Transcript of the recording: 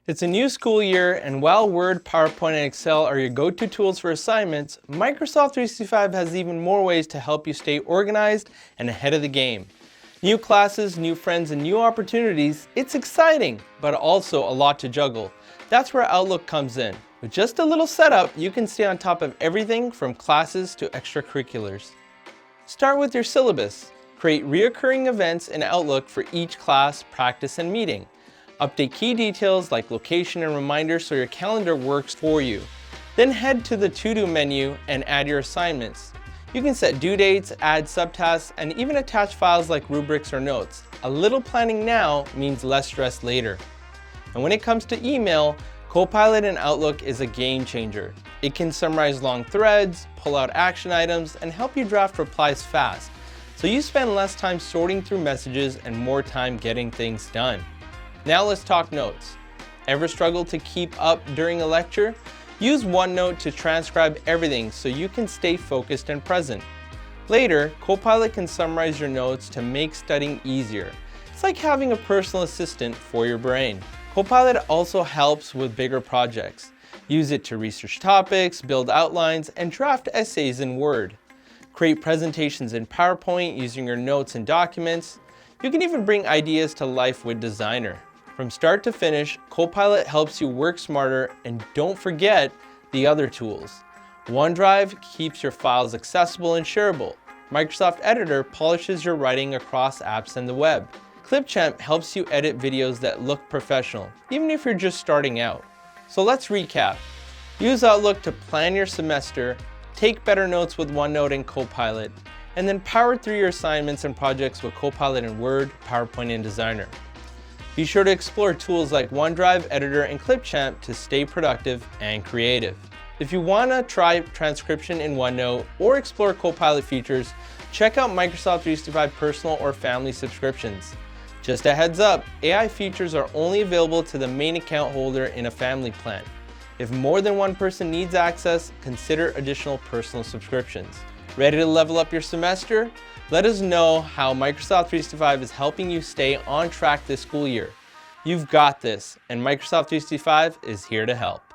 It's a new school year, and while Word, PowerPoint, and Excel are your go-to tools for assignments, Microsoft 365 has even more ways to help you stay organized and ahead of the game. New classes, new friends, and new opportunities. It's exciting, but also a lot to juggle. That's where Outlook comes in. With just a little setup, you can stay on top of everything from classes to extracurriculars. Start with your syllabus. Create recurring events in Outlook for each class, practice, and meeting. Update key details like location and reminders so your calendar works for you. Then head to the To-Do menu and add your assignments. You can set due dates, add subtasks, and even attach files like rubrics or notes. A little planning now means less stress later. And when it comes to email, Copilot in Outlook is a game changer. It can summarize long threads, pull out action items, and help you draft replies fast, so you spend less time sorting through messages and more time getting things done. Now let's talk notes. Ever struggle to keep up during a lecture? Use OneNote to transcribe everything so you can stay focused and present. Later, Copilot can summarize your notes to make studying easier. It's like having a personal assistant for your brain. Copilot also helps with bigger projects. Use it to research topics, build outlines, and draft essays in Word. Create presentations in PowerPoint using your notes and documents. You can even bring ideas to life with Designer. From start to finish, Copilot helps you work smarter, and don't forget the other tools. OneDrive keeps your files accessible and shareable. Microsoft Editor polishes your writing across apps and the web. Clipchamp helps you edit videos that look professional, even if you're just starting out. So let's recap. Use Outlook to plan your semester, take better notes with OneNote and Copilot, and then power through your assignments and projects with Copilot in Word, PowerPoint, and Designer. Be sure to explore tools like OneDrive, Editor, and Clipchamp to stay productive and creative. If you want to try transcription in OneNote or explore Copilot features, check out Microsoft 365 personal or family subscriptions. Just a heads up, AI features are only available to the main account holder in a family plan. If more than one person needs access, consider additional personal subscriptions. Ready to level up your semester? Let us know how Microsoft 365 is helping you stay on track this school year. You've got this, and Microsoft 365 is here to help.